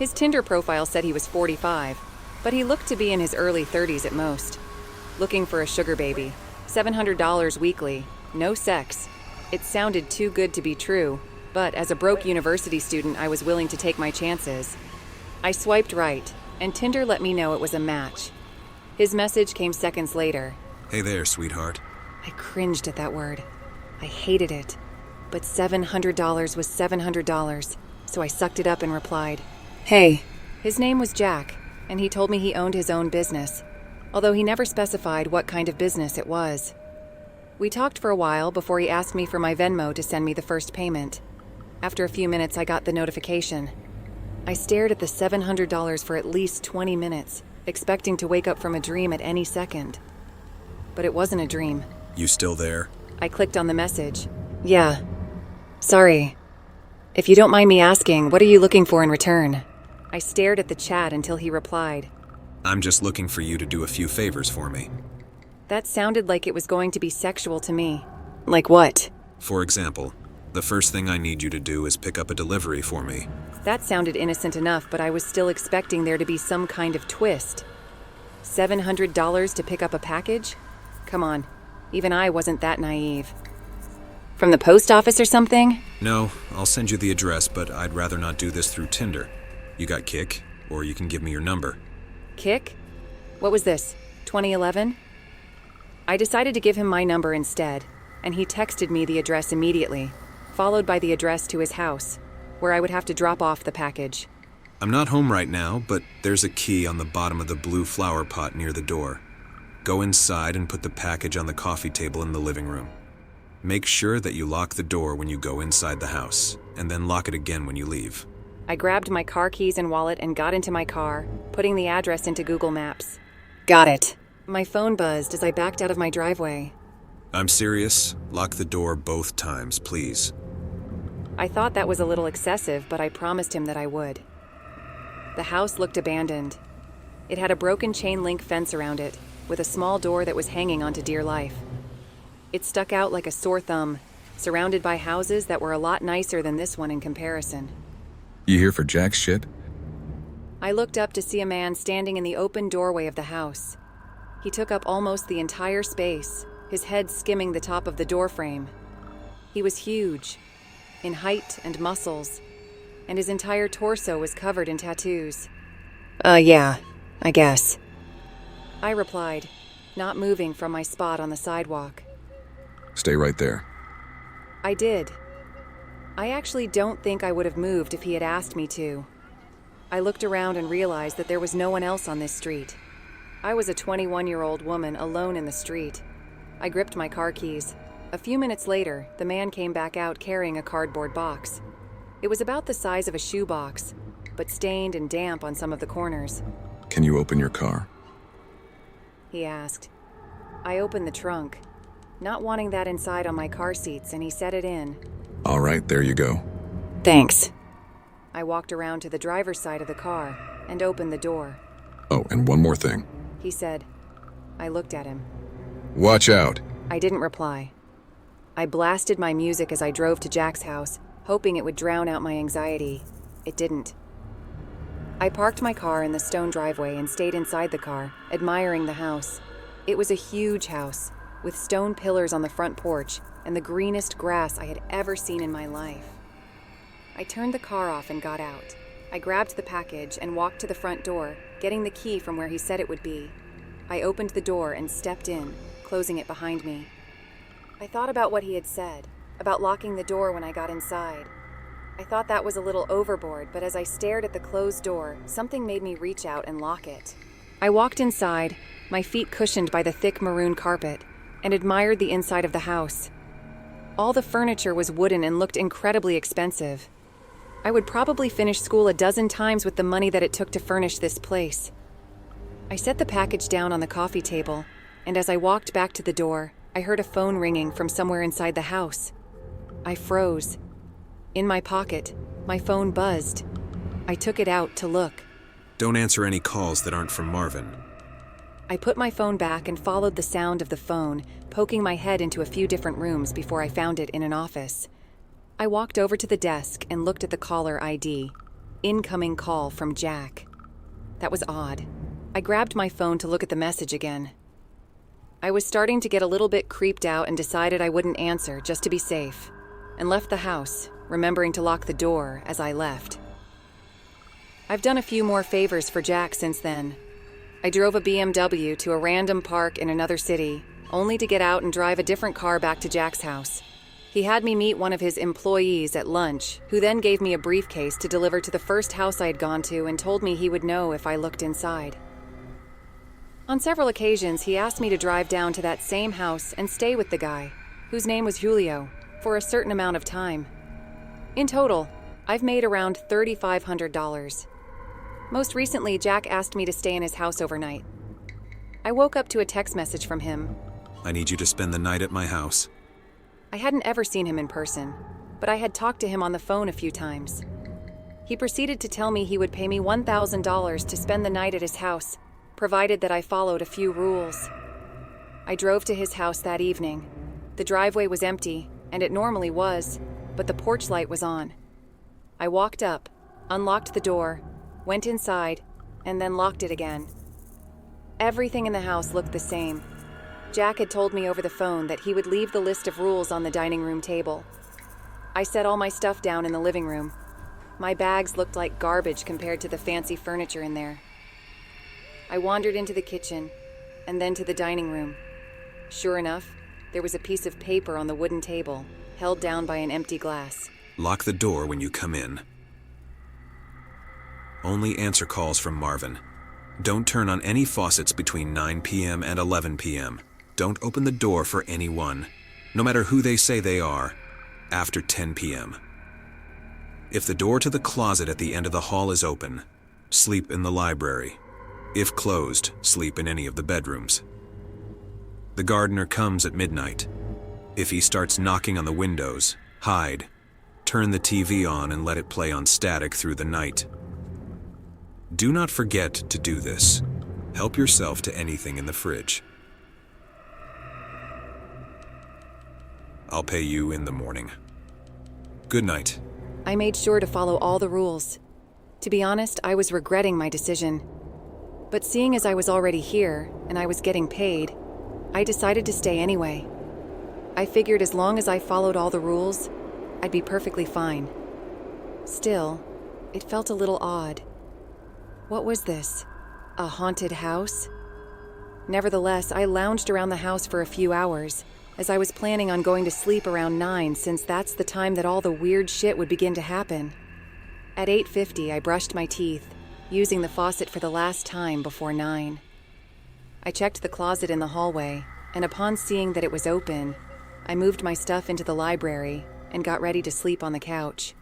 His Tinder profile said he was 45, but he looked to be in his early 30s at most. Looking for a sugar baby, $700 weekly, no sex. It sounded too good to be true, but as a broke university student, I was willing to take my chances. I swiped right, and Tinder let me know it was a match. His message came seconds later. Hey there, sweetheart. I cringed at that word. I hated it. But $700 was $700, so I sucked it up and replied, "Hey." His name was Jack, and he told me he owned his own business, although he never specified what kind of business it was. We talked for a while before he asked me for my Venmo to send me the first payment. After a few minutes, I got the notification. I stared at the $700 for at least 20 minutes, expecting to wake up from a dream at any second. But it wasn't a dream. You still there? I clicked on the message. Yeah. Sorry. If you don't mind me asking, what are you looking for in return? I stared at the chat until he replied. I'm just looking for you to do a few favors for me. That sounded like it was going to be sexual to me. Like what? For example, the first thing I need you to do is pick up a delivery for me. That sounded innocent enough, but I was still expecting there to be some kind of twist. $700 to pick up a package? Come on, even I wasn't that naive. From the post office or something? No, I'll send you the address, but I'd rather not do this through Tinder. You got Kick, or you can give me your number. Kick? What was this, 2011? I decided to give him my number instead, and he texted me the address immediately, followed by the address to his house, where I would have to drop off the package. I'm not home right now, but there's a key on the bottom of the blue flower pot near the door. Go inside and put the package on the coffee table in the living room. Make sure that you lock the door when you go inside the house, and then lock it again when you leave. I grabbed my car keys and wallet and got into my car, putting the address into Google Maps. Got it. My phone buzzed as I backed out of my driveway. I'm serious. Lock the door both times, please. I thought that was a little excessive, but I promised him that I would. The house looked abandoned. It had a broken chain link fence around it, with a small door that was hanging onto dear life. It stuck out like a sore thumb, surrounded by houses that were a lot nicer than this one in comparison. You here for Jack's shit? I looked up to see a man standing in the open doorway of the house. He took up almost the entire space, his head skimming the top of the doorframe. He was huge, in height and muscles, and his entire torso was covered in tattoos. Yeah, I guess. I replied, not moving from my spot on the sidewalk. Stay right there. I did. I actually don't think I would have moved if he had asked me to. I looked around and realized that there was no one else on this street. I was a 21-year-old woman alone in the street. I gripped my car keys. A few minutes later, the man came back out carrying a cardboard box. It was about the size of a shoebox, but stained and damp on some of the corners. Can you open your car? He asked. I opened the trunk, not wanting that inside on my car seats, and he set it in. All right, there you go. Thanks. I walked around to the driver's side of the car and opened the door. Oh, and one more thing. He said. I looked at him. Watch out. I didn't reply. I blasted my music as I drove to Jack's house, hoping it would drown out my anxiety. It didn't. I parked my car in the stone driveway and stayed inside the car, admiring the house. It was a huge house, with stone pillars on the front porch and the greenest grass I had ever seen in my life. I turned the car off and got out. I grabbed the package and walked to the front door, getting the key from where he said it would be. I opened the door and stepped in, closing it behind me. I thought about what he had said, about locking the door when I got inside. I thought that was a little overboard, but as I stared at the closed door, something made me reach out and lock it. I walked inside, my feet cushioned by the thick maroon carpet, and admired the inside of the house. All the furniture was wooden and looked incredibly expensive. I would probably finish school a dozen times with the money that it took to furnish this place. I set the package down on the coffee table, and as I walked back to the door, I heard a phone ringing from somewhere inside the house. I froze. In my pocket, my phone buzzed. I took it out to look. Don't answer any calls that aren't from Marvin. I put my phone back and followed the sound of the phone, poking my head into a few different rooms before I found it in an office. I walked over to the desk and looked at the caller ID. incoming call from Jack. That was odd. I grabbed my phone to look at the message again. I was starting to get a little bit creeped out and decided I wouldn't answer just to be safe, and left the house, remembering to lock the door as I left. I've done a few more favors for Jack since then. I drove a BMW to a random park in another city, only to get out and drive a different car back to Jack's house. He had me meet one of his employees at lunch, who then gave me a briefcase to deliver to the first house I'd gone to and told me he would know if I looked inside. On several occasions, he asked me to drive down to that same house and stay with the guy, whose name was Julio, for a certain amount of time. In total, I've made around $3,500. Most recently, Jack asked me to stay in his house overnight. I woke up to a text message from him. I need you to spend the night at my house. I hadn't ever seen him in person, but I had talked to him on the phone a few times. He proceeded to tell me he would pay me $1,000 to spend the night at his house, provided that I followed a few rules. I drove to his house that evening. The driveway was empty, and it normally was, but the porch light was on. I walked up, unlocked the door, went inside, and then locked it again. Everything in the house looked the same. Jack had told me over the phone that he would leave the list of rules on the dining room table. I set all my stuff down in the living room. My bags looked like garbage compared to the fancy furniture in there. I wandered into the kitchen, and then to the dining room. Sure enough, there was a piece of paper on the wooden table, held down by an empty glass. Lock the door when you come in. Only answer calls from Marvin. Don't turn on any faucets between 9 p.m. and 11 p.m. Don't open the door for anyone, no matter who they say they are, after 10 p.m. If the door to the closet at the end of the hall is open, sleep in the library. If closed, sleep in any of the bedrooms. The gardener comes at midnight. If he starts knocking on the windows, hide. Turn the TV on and let it play on static through the night. Do not forget to do this. Help yourself to anything in the fridge. I'll pay you in the morning. Good night. I made sure to follow all the rules. To be honest, I was regretting my decision. But seeing as I was already here, and I was getting paid, I decided to stay anyway. I figured as long as I followed all the rules, I'd be perfectly fine. Still, it felt a little odd. What was this? A haunted house? Nevertheless, I lounged around the house for a few hours, as I was planning on going to sleep around 9 since that's the time that all the weird shit would begin to happen. At 8:50, I brushed my teeth, using the faucet for the last time before 9. I checked the closet in the hallway, and upon seeing that it was open, I moved my stuff into the library and got ready to sleep on the couch.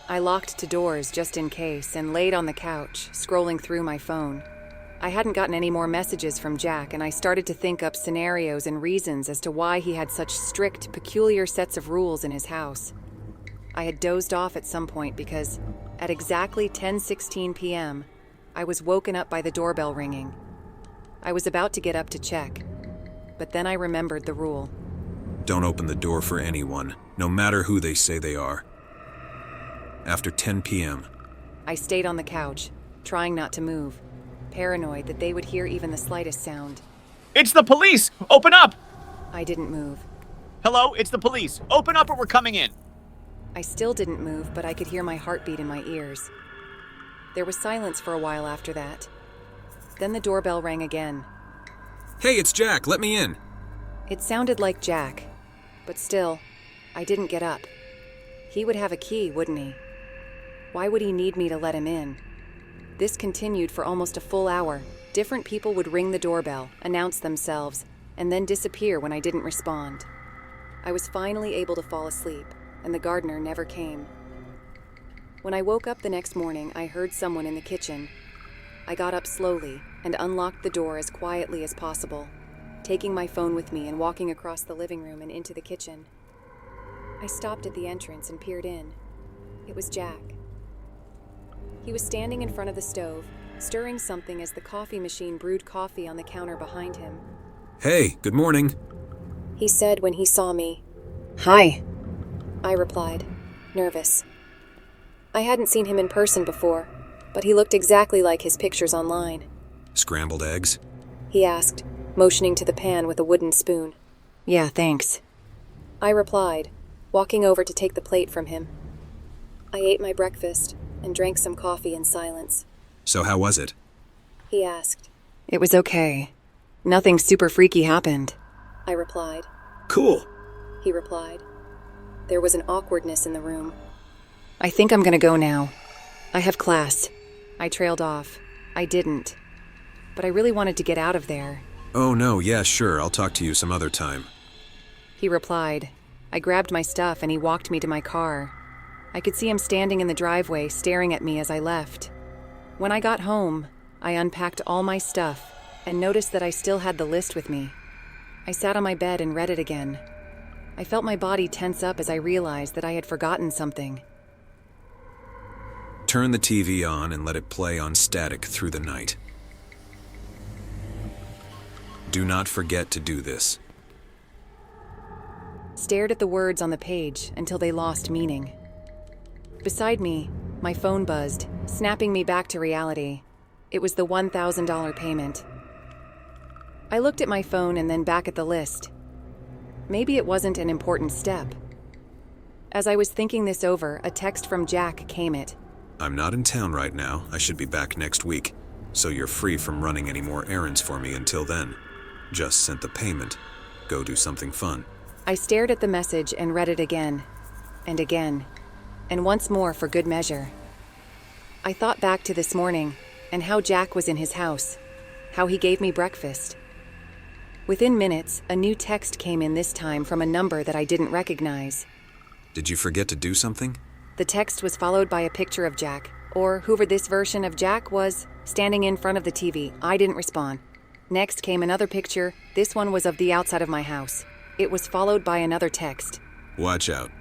I locked the doors just in case and laid on the couch, scrolling through my phone. I hadn't gotten any more messages from Jack, and I started to think up scenarios and reasons as to why he had such strict, peculiar sets of rules in his house. I had dozed off at some point because, at exactly 10:16 p.m., I was woken up by the doorbell ringing. I was about to get up to check, but then I remembered the rule. Don't open the door for anyone, no matter who they say they are. After 10 p.m. I stayed on the couch, trying not to move, paranoid that they would hear even the slightest sound. It's the police! Open up! I didn't move. Hello, it's the police. Open up or we're coming in. I still didn't move, but I could hear my heartbeat in my ears. There was silence for a while after that. Then the doorbell rang again. Hey, it's Jack, let me in. It sounded like Jack, but still, I didn't get up. He would have a key, wouldn't he? Why would he need me to let him in? This continued for almost a full hour. Different people would ring the doorbell, announce themselves, and then disappear when I didn't respond. I was finally able to fall asleep, and the gardener never came. When I woke up the next morning, I heard someone in the kitchen. I got up slowly and unlocked the door as quietly as possible, taking my phone with me and walking across the living room and into the kitchen. I stopped at the entrance and peered in. It was Jack. He was standing in front of the stove, stirring something as the coffee machine brewed coffee on the counter behind him. Hey, good morning. He said when he saw me. Hi, I replied, nervous. I hadn't seen him in person before, but he looked exactly like his pictures online. Scrambled eggs? He asked, motioning to the pan with a wooden spoon. Yeah, thanks. I replied, walking over to take the plate from him. I ate my breakfast and drank some coffee in silence. So how was it? He asked. It was okay. Nothing super freaky happened, I replied. Cool. He replied. There was an awkwardness in the room. I think I'm gonna go now. I have class. I trailed off. I didn't. But I really wanted to get out of there. Oh no, yeah, sure, I'll talk to you some other time. He replied. I grabbed my stuff and he walked me to my car. I could see him standing in the driveway, staring at me as I left. When I got home, I unpacked all my stuff and noticed that I still had the list with me. I sat on my bed and read it again. I felt my body tense up as I realized that I had forgotten something. Turn the TV on and let it play on static through the night. Do not forget to do this. Stared at the words on the page until they lost meaning. Beside me, my phone buzzed, snapping me back to reality. It was the $1,000 payment. I looked at my phone and then back at the list. Maybe it wasn't an important step. As I was thinking this over, a text from Jack came it. I'm not in town right now. I should be back next week, so you're free from running any more errands for me until then. Just sent the payment. Go do something fun. I stared at the message and read it again, and once more for good measure. I thought back to this morning and how Jack was in his house, how he gave me breakfast. Within minutes, a new text came in, this time from a number that I didn't recognize. Did you forget to do something? The text was followed by a picture of Jack, or whoever this version of Jack was, standing in front of the TV. I didn't respond. Next came another picture. This one was of the outside of my house. It was followed by another text. Watch out.